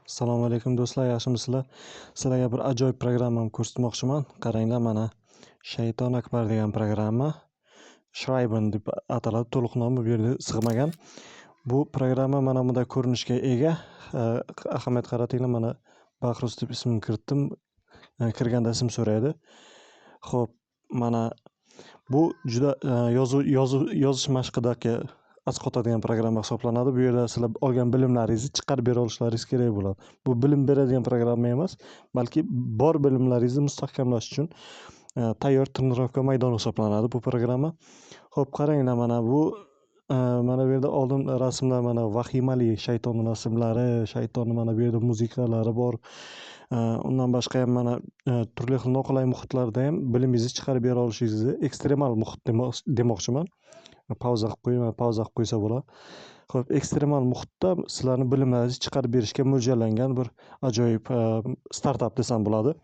Assalomu alaykum do'stlar, yaxshimisizlar? Sizlarga bir ajoyib programmani ko'rsatmoqchiman. Qaranglar, mana Shayton Akbar degan programma Shriven deb ataladi. To'liq nomi bu yerda sig'magan. Bu programma mana bunday ko'rinishga ega. Ahamiyat qaratinglar, mana Bahruz deb ismini kiritdim. Kirganda ism so'raydi. Xo'p, mana bu juda yozish mashqidagi asqotadigan programma hisoblanadi. Bu yerda sizlar olgan bilimlaringizni chiqarib bera olishlaringiz kerak bo'ladi. Bu bilim beradigan programma emas, balki bor bilimlaringizni mustahkamlash uchun tayyor trenirovka maydoni hisoblanadi bu programma. Xo'p, qaranglar, mana bu mana bu yerda oldin rasmlar, mana vahimali shayton rasmlari, shaytonni mana bu yerda musiqalari bor. Undan boshqa ham mana turli xil noqulay muhitlarda ham bilimingizni chiqarib bera olishingizni ekstremal muhit demoqchiman. Pauza qilib qo'ysa bo'ladi. Xo'p, ekstremal muhitda sizlarni bilimlaringizni chiqarib berishga mo'ljallangan bir ajoyib startap desam bo'ladi.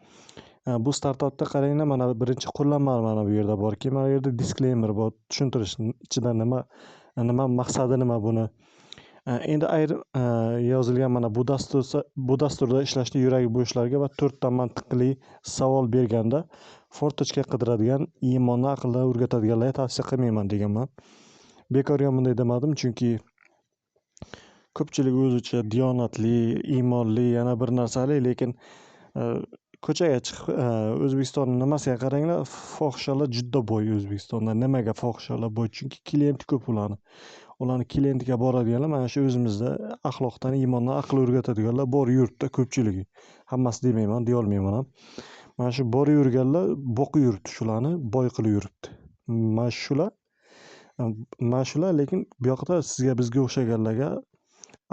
Bu startapda qaranglar, mana birinchi qo'llanma mana bu yerda borki, mana bu yerda disclaimer bor, tushuntirish ichida nima maqsadi nima buni. Endi ayrim yozilgan mana bu dasturda ishlashda yuragi bo'shlarga va 4 ta mantiqli savol berganda fortochka qidiradigan, iymonni aqldan o'rgatadiganlarga tavsiya qilmayman deganman. Bekorga bunday demadim, chunki ko'pchilik o'zicha diyonatli, iymonli, yana bir narsali, lekin ko'chaga chiqib O'zbekistonning nimasiga qaranglar, fohishalar juda boy O'zbekistonda. Nimaga fohishalar boy? Chunki klienti ko'p ularni. Ularni klientiga boradiganlar mana shu o'zimizda axloqdan, iymondan aql o'rgatadiganlar bor yurtda ko'pchiligi. Hammasi demayman, deya olmayman ham. Mana shu bor yurganlar boqib yuribdi, shularni boy qilib yuribdi. Mana shular lekin bu yoqda sizga bizga o'xshaganlarga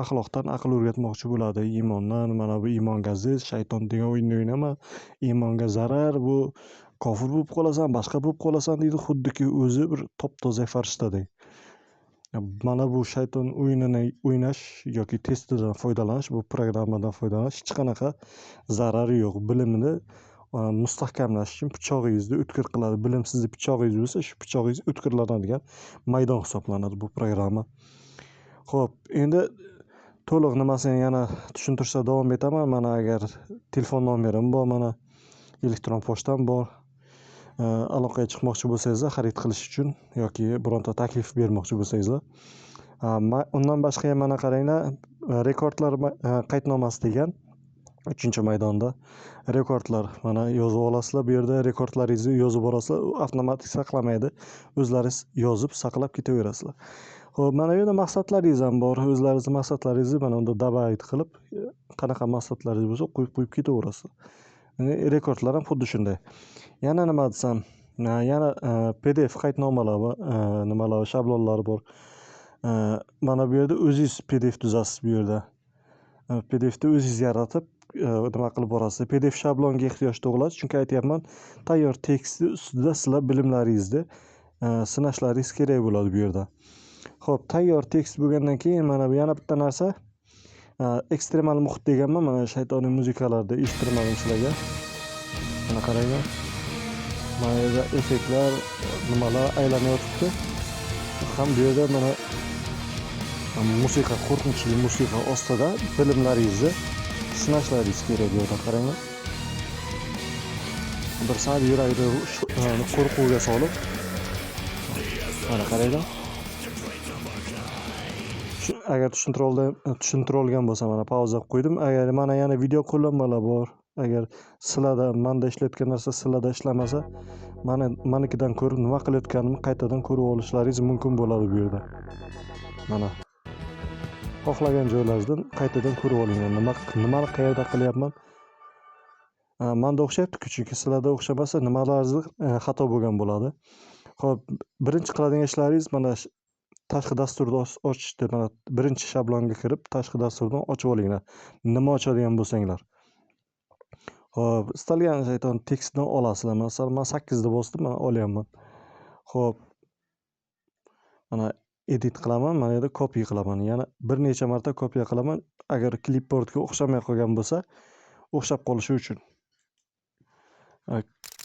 axloqdan aql o'rgatmoqchi bo'ladi. Iymondan, mana bu iymonga zid, shayton degan o'yinni o'ynama, iymonga zarar, bu kofir bo'lib qolasan, boshqa bo'lib qolasan deydi, xuddiki o'zi bir top-toza farishtadek. Mana bu shayton o'yinini o'ynash yoki testidan foydalanish, bu programmadan foydalanish hech qanaqa zarari yo'q. Bilimni mustahkamlash uchun pichog'ingizni o'tkir qiladi. Bilimsizlik pichog'ingiz bo'lsa, shu pichog'ingiz o'tkirlanadigan maydon hisoblanadi bu programma. Xo'p, endi to'liq nimasini yana tushuntirishda davom etaman. Mana agar telefon nomerim bor, mana elektron pochtam bor. Aloqaga chiqmoqchi bo'lsangizlar, xarid qilish uchun yoki bironta taklif bermoqchi bo'lsangizlar. Undan boshqa ham mana qaranglar, rekordlar qaydnomasi degan 3-maydonda rekordlar mana yozib olasizlar. Bu yerda rekordlaringizni yozib borasizlar, avtomatik saqlamaydi. O'zlaringiz yozib saqlab ketaverasizlar. Xo'p, mana bu yerda maqsadlaringiz ham bor. O'zlaringizni maqsadlaringizni mana unda dabayt qilib, qanaqa maqsadlaringiz bo'lsa qo'yib ketaverasizlar. Rekordlar ham xuddi shunday. Yana nima desam, yana PDF qaydnomalar va nimalar, shablonlar bor. Mana bu yerda o'zingiz PDF tuzasiz bu yerda. PDFni o'zingiz yaratib, nima qilib borasiz. PDF shablonga ehtiyoj tug'iladi, chunki aytyapman, tayyor tekstni ustida sizlar bilimlaringizni sinashlaringiz kerak bo'ladi bu yerda. Xo'p, tayyor tekst bo'lgandan keyin mana bu yana bitta narsa, ekstremal muhit deganman, mana shaytoniy musiqalarda eshittirmadim sizlarga. Mana qaranglar. Mana yerda effektlar, nimalar aylanayotibdi. Ham bu yerda mana musiqa, qo'rqinchli musiqa ostida bilimlaringizni sinashlaringiz kerak bu yerda, qaranglar. Bir sal yurakni qo'rquvga solib, mana qaranglar. Agar tushuntira olgan bo'lsa, mana pauza qilib qo'ydim. Agar mana yana video qo'llanmalar bor. Agar sizlarda menda ishlayotgan narsa sizlarda ishlamasa, manikidan ko'rib nima qilayotganimni qaytadan ko'rib olishlaringiz mumkin bo'ladi bu yerda. Mana xohlagan joylaringizdan qaytadan ko'rib olinglar. Nimani qayerda qilyapman. Menda o'xshayapti-ku, chunki sizlarda o'xshamasa nimalardir xato bo'lgan bo'ladi. Xo'p, birinchi qiladigan ishlaringiz mana tashqi dasturni ochishdi. Mana birinchi shablonga kirib, tashqi dasturdan ochib olinglar. Nima ochadigan bo'lsanglar. Xo'p, istalgan shayton tekstni olasizlar. Masalan, men 8 ni bosdim, mana olyapman. Xo'p. Mana edit qilaman, mana yerda copy qilaman. Yana bir necha marta copy qilaman. Agar clipboardga o'xshamay qolgan bo'lsa, o'xshab qolishi uchun.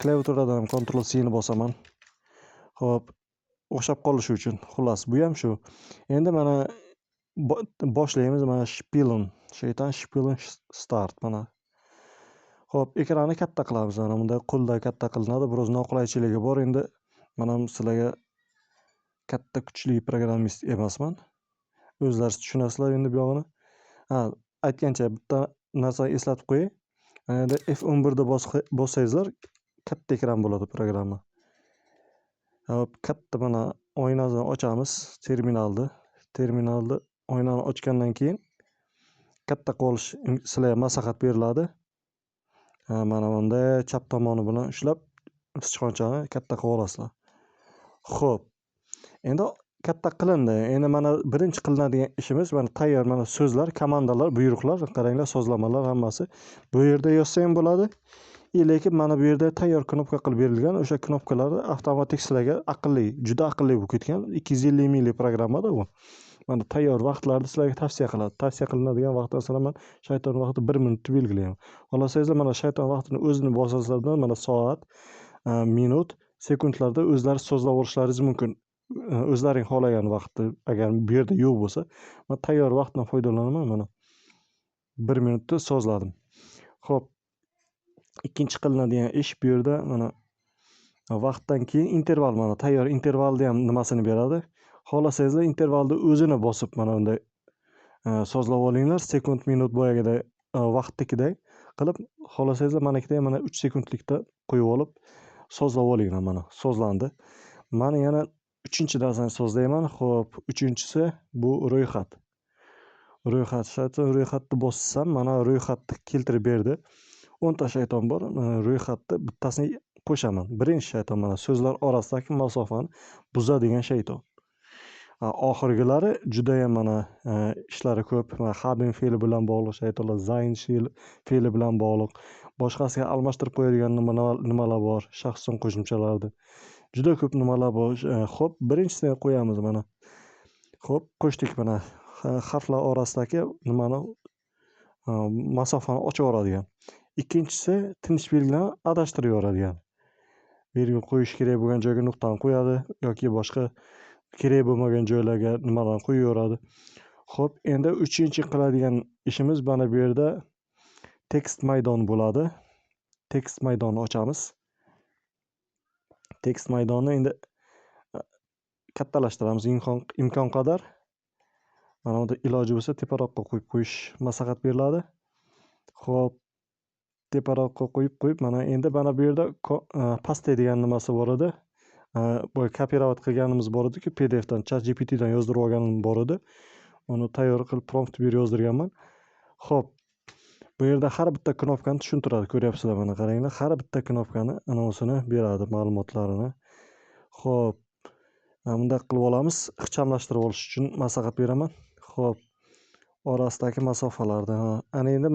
Klaviaturadan Ctrl C ni bosaman. Xo'p, o'xshab qolishi uchun. Xullas, bu ham shu. Endi mana boshlaymiz. Mana shayton shpilin start mana. Xo'p, ekranni katta qilamiz. Mana bunday qo'lda katta qilinadi. Biroz noqulaychiligi bor. Endi men ham sizlarga katta kuchli programmist emasman. O'zlaringiz tushunasizlar endi bu yog'ini. Aytgancha bitta narsani eslatib qo'yay. Endi F11 da bossangizlar katta ekran bo'ladi programma. Hop, katta mana oynani ochamiz terminalni. Terminalni oynani ochgandan keyin katta qilib olish sizlarga maslahat beriladi. Mana bunday chap tomoni bilan ushlab sichqonchani katta qilib olasizlar. Xo'p. Endi katta qilindi. Endi mana birinchi qilinadigan ishimiz mana tayyor mana so'zlar, komandalar, buyruqlar, qaranglar, sozlamalar hammasi bu yerda yozsa ham bo'ladi. Lekin mana bu yerda tayyor knopka qilib berilgan. O'sha knopkalarni avtomatik sizlarga aqlli, juda aqlli bo'lib ketgan. 250 mili programmada bu. Mana tayyor vaqtlarni sizlarga tavsiya qiladi. Tavsiya qilinadigan vaqtdan sonra men shayton vaqti 1 minutni belgilayman. Xohlasangizlar mana shayton vaqtini o'zini bosasizlar mana soat, minut, sekundlarda o'zlari sozlab olishlaringiz mumkin. O'zlaring xohlagan vaqtda agar bu yerda yo'q bo'lsa, men tayyor vaqtdan foydalanaman mana. 1 minutda sozladim. Xo'p. Ikkinchi qilinadigan ish bu yerda mana vaqtdan keyin interval mana tayyor intervalni ham nimasini beradi. Xohlasangizlar intervalni o'zini bosib mana bunday sozlab olinglar. Sekund, minut boyagiday vaqtdagiday qilib, xohlasangizlar manikiday mana 3 sekundlikda qo'yib olib sozlab olinglar mana. Sozlandi. Mana yana 3-narsani sozlayman. Xo'p, 3-si bu ro'yxat. Ro'yxat, shayton ro'yxatni bossam mana ro'yxatni keltirib berdi. 10 ta shayton bor. Ro'yxatni bittasini qo'shaman. Birinchi shayton mana so'zlar orasidagi masofani buzadigan shayton. Oxirgilari juda ham mana ishlari ko'p. Haben fe'li bilan bog'liq shaytonlar, sein fe'li bilan bog'liq. Boshqasiga almashtirib qo'yadigan nimalar bor, shaxson qo'shimchalarda. Juda ko'p nimalar bor. Xo'p, birinchisini qo'yamiz mana. Xo'p, qo'shdik mana. Harflar orasidagi nimani masofani ochib yuboradigan. Ikkinchisi tinish belgilarini adashtirib yuboradigan. Virgul qo'yish kerak bo'lgan joyga nuqtani qo'yadi yoki boshqa kerak bo'lmagan joylarga nimalarni qo'yib yuboradi. Xo'p, endi 3-chi qiladigan ishimiz mana bu yerda tekst maydon bo'ladi. Tekst maydonni ochamiz. Tekst maydonni endi kattalashtiramiz imkon qadar. Mana bunda iloji bo'lsa teparoqqa qo'yib qo'yish maslahat beriladi. Xo'p, teparoqqa qo'yib mana endi mana bu yerda paste degan nimasi bor edi. Bu kopirovat qilganimiz bor edi-ku PDF dan, ChatGPT dan yozdirib olganim bor edi. Uni tayyor qilib prompt berib yozdirganman. Xo'p. Bu yerda har bitta knopkani tushuntiradi, ko'ryapsizlar mana qaranglar. Har bitta knopkani anonsini beradi, ma'lumotlarini. Xo'p. Bunday qilib olamiz. Ixchamlashtirib olish uchun maslahat beraman. Xo'p. Orasidagi masofalarni. Ana endi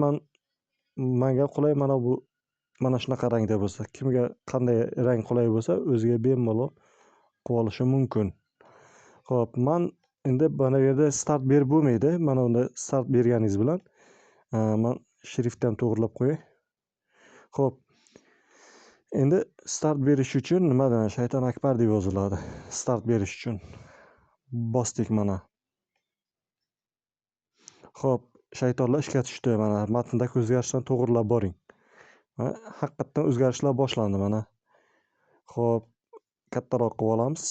menga qulay mana bu mana shunaqa rangda bo'lsa, kimga qanday rang qulay bo'lsa, o'ziga bemalol qilib olishi mumkin. Xo'p, men endi mana bu yerda start berib bo'lmaydi. Mana unda start berganingiz bilan men shriftni ham to'g'rilab qo'yay. Xo'p. Endi start berish uchun nimadan shayton akbar deb yoziladi. Start berish uchun bosdik mana. Xo'p, shaytonlar ishga tushdi mana. Matndagi o'zgarishlarni to'g'rilab boring. Haqiqatan o'zgarishlar boshlandi mana. Xo'p, kattaroq qilib olamiz.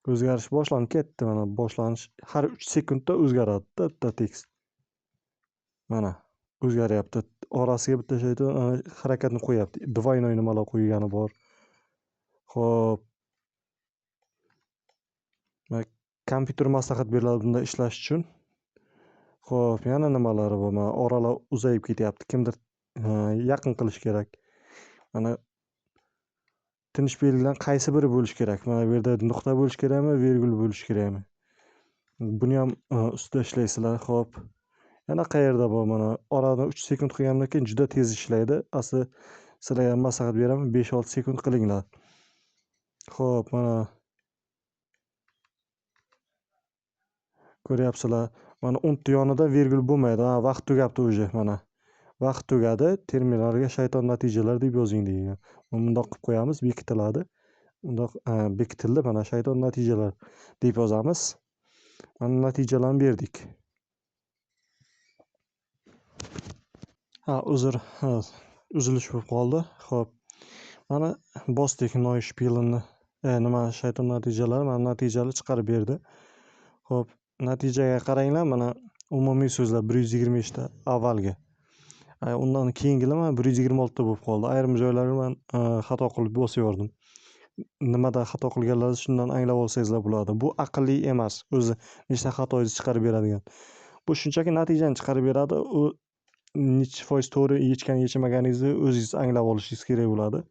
O'zgarish boshlanib ketdi mana. Boshlanish har 3 sekundda o'zgaradi tekst. Mana o'zgaryapti. Orasiga bitta shayton harakatni qo'yapti. Двойной nimalar qo'ygani bor. Xo'p. Kompyuter maslahat beriladi bunda ishlash uchun. Xo'p, yana nimalari bor? Mana oralar uzayib ketyapti. Kimdir yaqin qilish kerak. Mana tinish belgilarini qaysi biri bo'lish kerak? Mana bu yerda nuqta bo'lish kerakmi, virgul bo'lish kerakmi? Buni ham ustida ishlaysizlar. Xo'p. Yana qayerda bor mana oradan 3 sekund qilgandan keyin juda tez ishlaydi. Asli sizlarga maslahat beraman 5-6 sekund qilinglar. Xo'p, mana ko'ryapsizlar. Mana unti yonida virgul bo'lmaydi. Vaqt tugabdi уже mana. Vaqt tugadi. Terminalga shayton natijalar deb yozing degan. Bundoq qilib qo'yamiz, bekitiladi. Bundoq bekitildi mana shayton natijalar deb yozamiz. Mana natijalarni berdik. Ha, uzr, uzilish bo'lib qoldi. Xo'p, mana bosdik Neuspiel'ni, nima shayton natijalari mana natijali chiqarib berdi. Xo'p, natijaga qaranglar, mana umumiy so'zlar 125 ta avvalgi. Undan keyingilar mana 126 ta bo'lib qoldi. Ayrim joylarga men xato qilib bosib yubordim. Nimada xato qilganlaringizni shundan anglab olsangizlar bo'ladi. Bu aqlli emas, o'zi nechta xatoingizni chiqarib beradigan. Bu shunchaki natijani chiqarib beradi. U necha foiz to'g'ri yechgan yechmaganingizni o'zingiz anglab olishingiz kerak bo'ladi.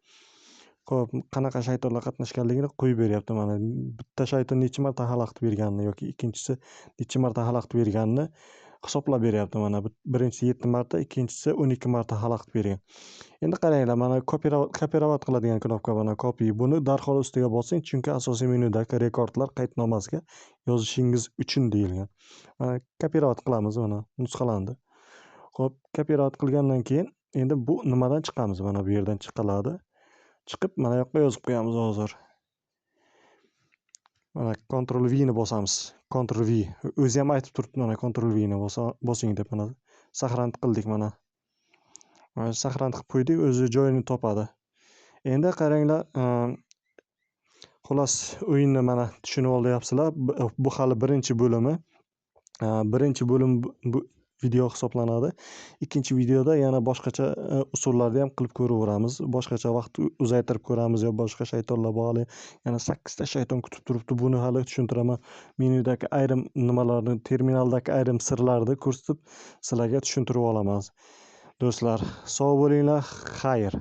Xo'p, qanaqa shaytonlar qatnashganligini qo'yib beryapti mana. Bitta shayton necha marta xalaqit berganini yoki ikkinchisi necha marta xalaqit berganini hisoblab beryapti mana. Birinchisi 7 marta, ikkinchisi 12 marta xalaqit bergan. Endi qaranglar, mana kopirovat qiladigan knopka mana copy. Buni darhol ustiga bosing, chunki asosiy menudagi rekordlar qaydnomasiga yozishingiz uchun deyilgan. Mana kopirovat qilamiz, mana nusxalandi. Xo'p, kopirovat qilgandan keyin endi bu nimadan chiqamiz? Mana bu yerdan chiqiladi. Chiqib mana yoqqa yozib qo'yamiz hozir. Mana Ctrl V ni bosamiz. Ctrl V. O'zi ham aytib turibdi mana Ctrl V ni bosing deb mana saqlanib qildik mana. Mana saqlanib qilib qo'ydik, o'zi joyini topadi. Endi qaranglar, xullas o'yinni mana tushunib olyapsizlar. Bu hali birinchi bo'limi. Birinchi bo'lim bu video hisoblanadi. Ikkinchi videoda yana boshqacha usullarni ham qilib ko'raveramiz. Boshqacha vaqt uzaytirib ko'ramiz yo boshqa shaytonlar bor. Yana 8 ta shayton kutib turibdi. Buni hali tushuntiraman. Menudagi ayrim nimalarni, terminaldagi ayrim sirlarni ko'rsatib, sizlarga tushuntirib olaman. Do'stlar, sog' bo'linglar, xayr.